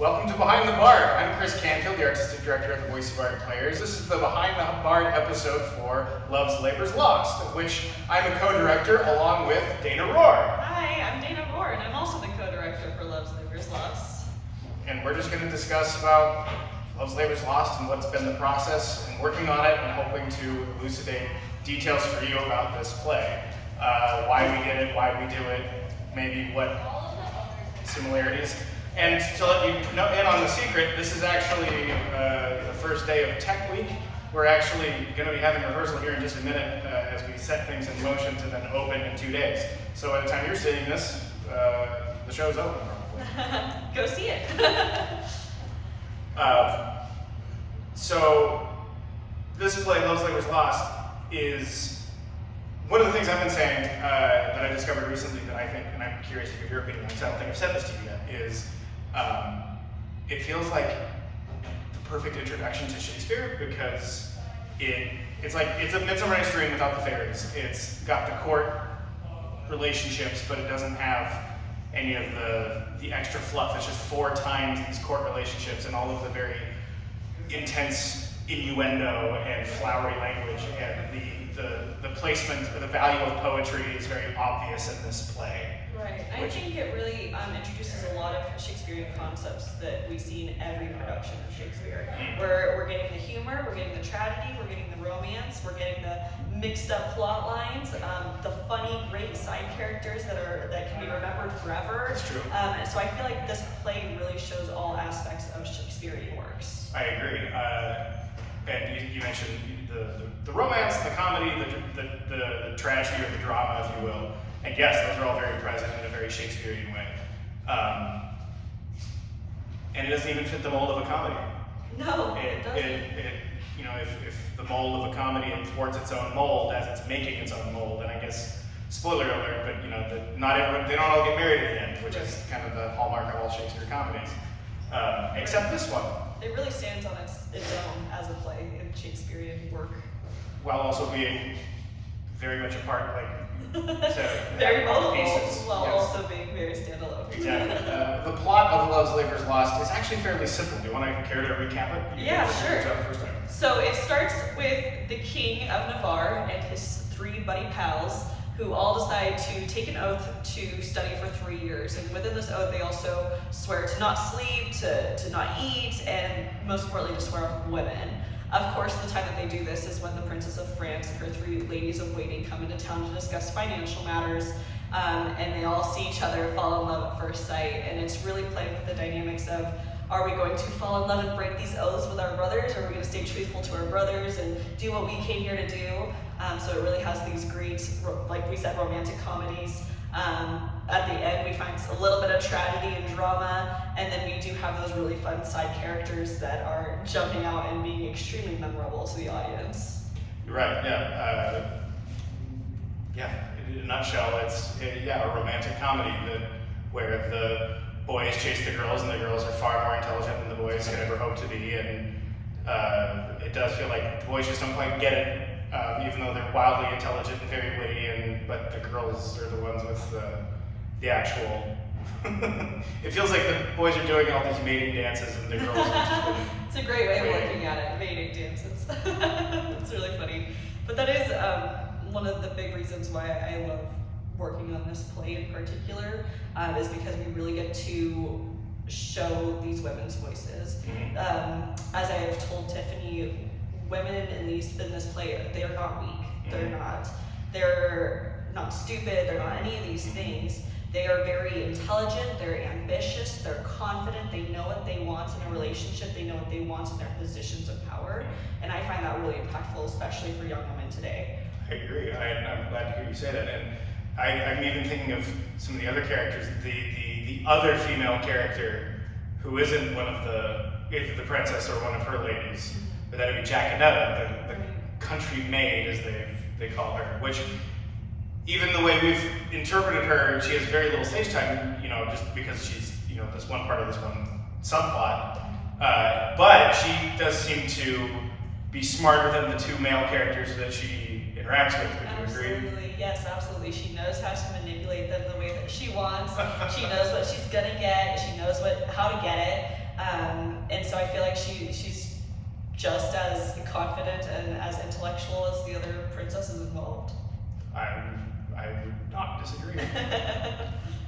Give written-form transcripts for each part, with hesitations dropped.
Welcome to Behind the Bard. I'm Chris Canfield, the artistic director of the Boise Bard Players. This is the Behind the Bard episode for Love's Labor's Lost, which I'm a co-director along with Dana Roehr. Hi, I'm Dana Roehr, and I'm also the co-director for Love's Labor's Lost. And we're just going to discuss about Love's Labor's Lost and what's been the process and working on it and hoping to elucidate details for you about this play. Why we did it, why we do it, maybe what similarities. And to let you know, in on the secret, this is actually the first day of Tech Week. We're actually going to be having rehearsal here in just a minute as we set things in motion to then open in 2 days. So by the time you're seeing this, the show's open probably. Go see it. So this play, Love's Labor's Lost, is one of the things I've been saying that I discovered recently that I think, and I'm curious to get your opinion on, because I don't think I've said this to you yet, is it feels like the perfect introduction to Shakespeare because it's a Midsummer Night's Dream without the fairies. It's got the court relationships, but it doesn't have any of the extra fluff. It's just 4 times these court relationships and all of the very intense innuendo and flowery language, and the placement or the value of poetry is very obvious in this play. Right. I think it really introduces a lot of Shakespearean concepts that we see in every production of Shakespeare. We're getting the humor, we're getting the tragedy, we're getting the romance, we're getting the mixed up plot lines, the funny, great side characters that can be remembered forever. That's true. And so I feel like this play really shows all aspects of Shakespearean works. I agree. And you mentioned the romance, the comedy, the tragedy or the drama, if you will. And yes, those are all very present in a very Shakespearean way. And it doesn't even fit the mold of a comedy. No, it doesn't. If the mold of a comedy thwarts its own mold as it's making its own mold, and I guess, spoiler alert, but not everyone, they don't all get married at the end, which is kind of the hallmark of all Shakespeare comedies. Except this one. It really stands on its own as a play in Shakespearean work. While also being very much apart, very multiple, pieces. while Yes. also being very standalone. Exactly. The plot of Love's Labor's Lost is actually fairly simple. Do you want to care to recap it? Yeah, sure. First time. So it starts with the King of Navarre and his 3 buddy pals, who all decide to take an oath to study for 3 years. And within this oath, they also swear to not sleep, to not eat, and most importantly, to swear off women. Of course, the time that they do this is when the Princess of France and her 3 ladies of waiting come into town to discuss financial matters, and they all see each other, fall in love at first sight, and it's really playing with the dynamics of, are we going to fall in love and break these oaths with our brothers, or are we going to stay truthful to our brothers and do what we came here to do? So it really has these great, like we said, romantic comedies. At the end, we find a little bit of tragedy and drama, and then we do have those really fun side characters that are jumping out and being extremely memorable to the audience. You're right, yeah. In a nutshell, it's a romantic comedy where the boys chase the girls and the girls are far more intelligent than the boys could ever hope to be, and it does feel like the boys just don't quite get it, even though they're wildly intelligent and very witty, but the girls are the ones with the actual it feels like the boys are doing all these mating dances and the girls are just It's a great way of looking at it, mating dances. It's really funny. But that is one of the big reasons why I love working on this play in particular, is because we really get to show these women's voices. As I have told Tiffany, women in this play, they are not weak. They're not stupid, they're not any of these things. They are very intelligent, they're ambitious, they're confident, they know what they want in a relationship, they know what they want in their positions of power, and I find that really impactful, especially for young women today. I agree, I'm glad to hear you say that, and I'm even thinking of some of the other characters, the other female character who isn't one of either the princess or one of her ladies, but that'd be Jacanetta, the country maid, as they call her, which even the way we've interpreted her, she has very little stage time, just because she's, this one part of this one subplot. But she does seem to be smarter than the 2 male characters that she interacts with. Would you agree? Absolutely, yes, absolutely. She knows how to manipulate them the way that she wants. She knows what she's gonna get. She knows how to get it. And so I feel like she's just as confident and as intellectual as the other princesses involved. I would not disagree.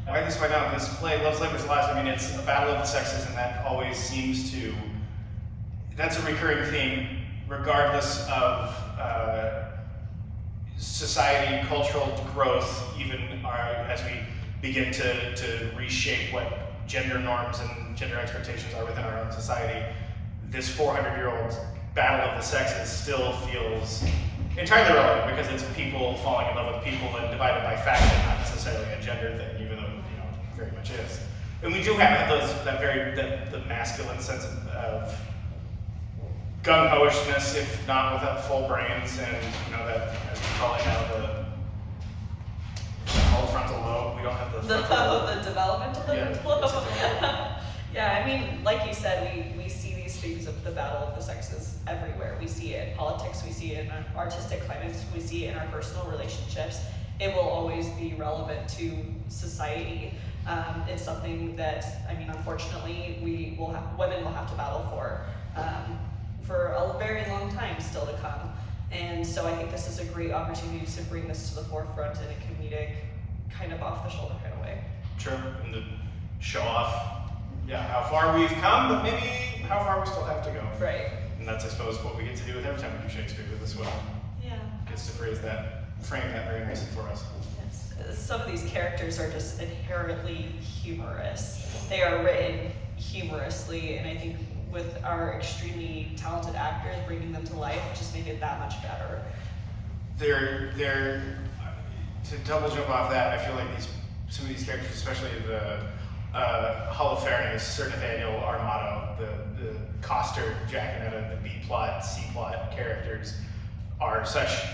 Why this way now? This play, Love's Labour's Lost, I mean, it's a battle of the sexes, and that always seems to, that's a recurring theme, regardless of society, cultural growth, even as we begin to reshape what gender norms and gender expectations are within our own society. This 400-year-old battle of the sexes still feels entirely relevant because it's people falling in love with people and divided by faction, not necessarily a gender thing, even though it very much is. And we do have the masculine sense of gung-ho-ishness, if not without full brains, and that, as we call it now, the frontal lobe. We don't have the developmental lobe. Yeah, I mean, like you said, we see these themes of the battle of the sexes everywhere. We see it in politics, we see it in artistic climates, we see it in our personal relationships. It will always be relevant to society. It's something that, I mean, unfortunately, women will have to battle for a very long time still to come. And so I think this is a great opportunity to bring this to the forefront in a comedic, kind of off-the-shoulder kind of way. Sure, and to show off, how far we've come, but maybe how far we still have to go. Right. And that's, I suppose, what we get to do with every time we do Shakespeare with this one. Yeah. Gets to frame that very nicely for us. Yes. Some of these characters are just inherently humorous. They are written humorously, and I think with our extremely talented actors, bringing them to life just make it that much better. They're to double jump off that, I feel like some of these characters, especially the Holofernes, Sir Nathaniel Armato, the Coster, Jack and Etta, the B-plot, C-plot characters are such,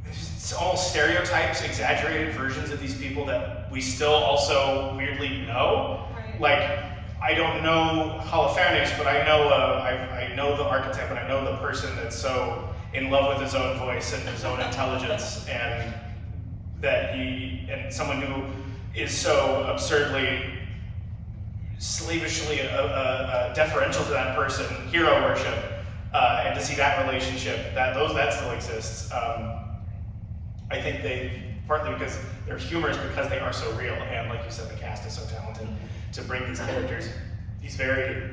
it's all stereotypes, exaggerated versions of these people that we still also weirdly know. Right. Like, I don't know Holofernes, but I know the archetype, and I know the person that's so in love with his own voice and his own intelligence, and someone who is so absurdly, slavishly deferential to that person, hero worship, and to see that relationship, that still exists. I think partly because they're humorous because they are so real, and like you said, the cast is so talented to bring these characters, these very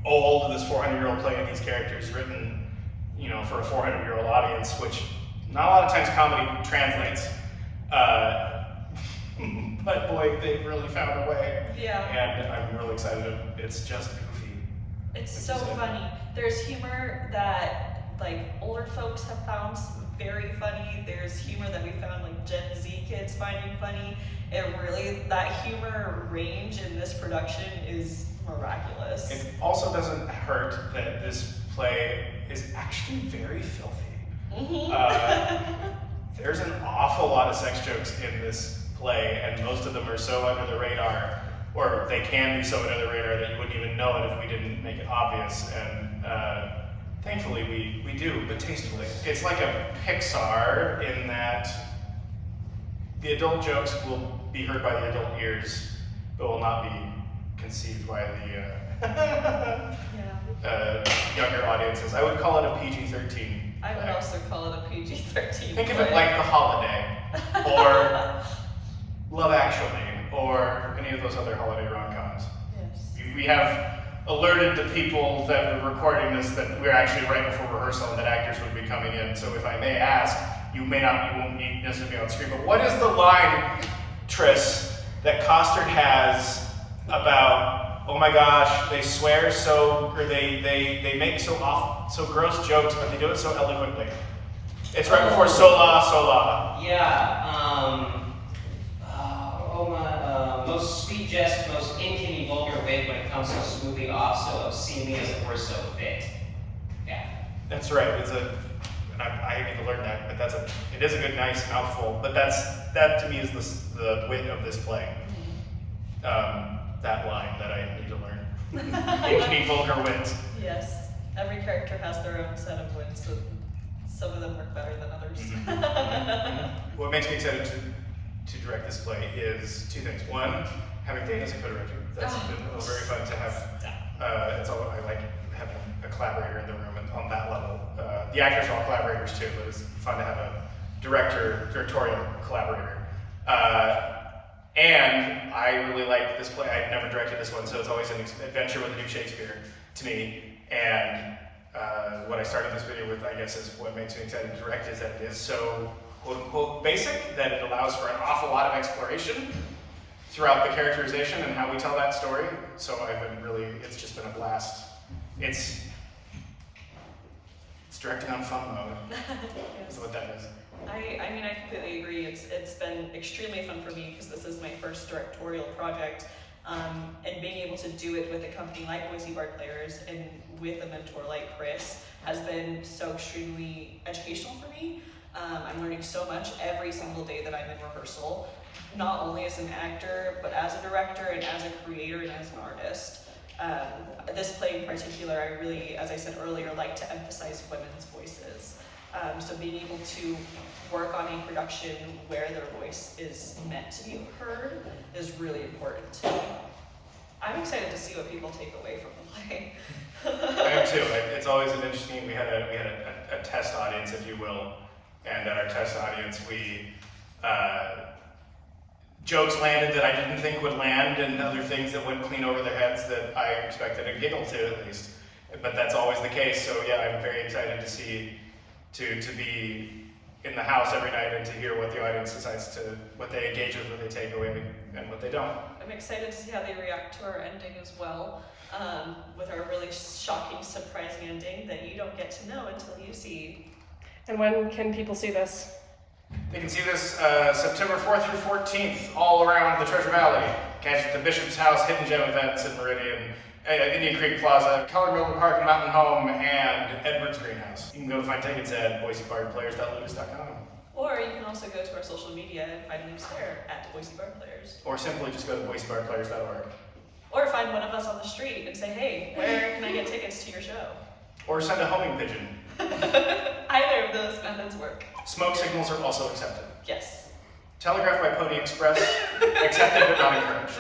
old, this 400-year-old play, and these characters written, for a 400-year-old audience, which not a lot of times comedy translates. But boy, they've really found a way. Yeah. And I'm really excited. It's just goofy. It's so funny. There's humor that older folks have found very funny. There's humor that we found Gen Z kids finding funny. That humor range in this production is miraculous. It also doesn't hurt that this play is actually very filthy. There's an awful lot of sex jokes in this play, and most of them are so under the radar, or they can be so under the radar that you wouldn't even know it if we didn't make it obvious. And thankfully we do, but tastefully. It's like a Pixar in that the adult jokes will be heard by the adult ears, but will not be conceived by the younger audiences. I would call it a PG-13. I would also call it a PG-13. Think of it like The Holiday, or Love Actually, or any of those other holiday rom-coms. Yes. We have alerted the people that were recording this that we're actually right before rehearsal and that actors would be coming in. So if I may ask, you won't need necessarily be on screen, but what is the line, Tris, that Costard has about, oh my gosh, they swear so, or they make so gross jokes, but they do it so eloquently. It's right before sola, sola. Yeah, most sweet jest, most inky vulgar wit when it comes to smoothing off so obscenely as it were so fit. Yeah. That's right. I need to learn that, but it is a good, nice mouthful. But that to me is the wit of this play. That line that I need to learn. Inky vulgar wit. Yes. Every character has their own set of wits, and some of them work better than others. Mm-hmm. What makes me excited to direct this play is two things. One, having Dane as a co-director. That's been very fun to have. I like having a collaborator in the room and on that level. The actors are all collaborators too, but it's fun to have a directorial collaborator. And I really like this play. I've never directed this one, so it's always an adventure with a new Shakespeare to me. And what I started this video with, I guess, is what makes me excited to direct is that it is so quote-unquote basic that it allows for an awful lot of exploration throughout the characterization and how we tell that story. So it's just been a blast. It's directing on fun mode. Yes. Is what that is. I mean, I completely agree. It's been extremely fun for me because this is my first directorial project, and being able to do it with a company like Boise Bard Players and with a mentor like Chris has been so extremely educational for me. I'm learning so much every single day that I'm in rehearsal, not only as an actor, but as a director and as a creator and as an artist. This play in particular, I really, as I said earlier, like to emphasize women's voices. So being able to work on a production where their voice is meant to be heard is really important to me. I'm excited to see what people take away from the play. I am too. It's always an interesting. We had a test audience, if you will, and at our test audience, jokes landed that I didn't think would land, and other things that went clean over their heads that I expected a giggle to at least. But that's always the case. So yeah, I'm very excited to see. To be in the house every night and to hear what the audience decides to, what they engage with, what they take away, and what they don't. I'm excited to see how they react to our ending as well, with our really shocking, surprising ending that you don't get to know until you see. And when can people see this? They can see this September 4th through 14th, all around the Treasure Valley. Catch it at the Bishop's House, Hidden Gem Events in Meridian, Indian Creek Plaza, Color Miller Park and Mountain Home, and Edwards Greenhouse. You can go find tickets at boisebardplayers.ludus.com. Or you can also go to our social media and find links there at Boise Bard Players. Or simply just go to boisebardplayers.org. Or find one of us on the street and say, hey, where can I get tickets to your show? Or send a homing pigeon. Either of those methods work. Smoke signals are also accepted. Yes. Telegraph by Pony Express, accepted but not encouraged.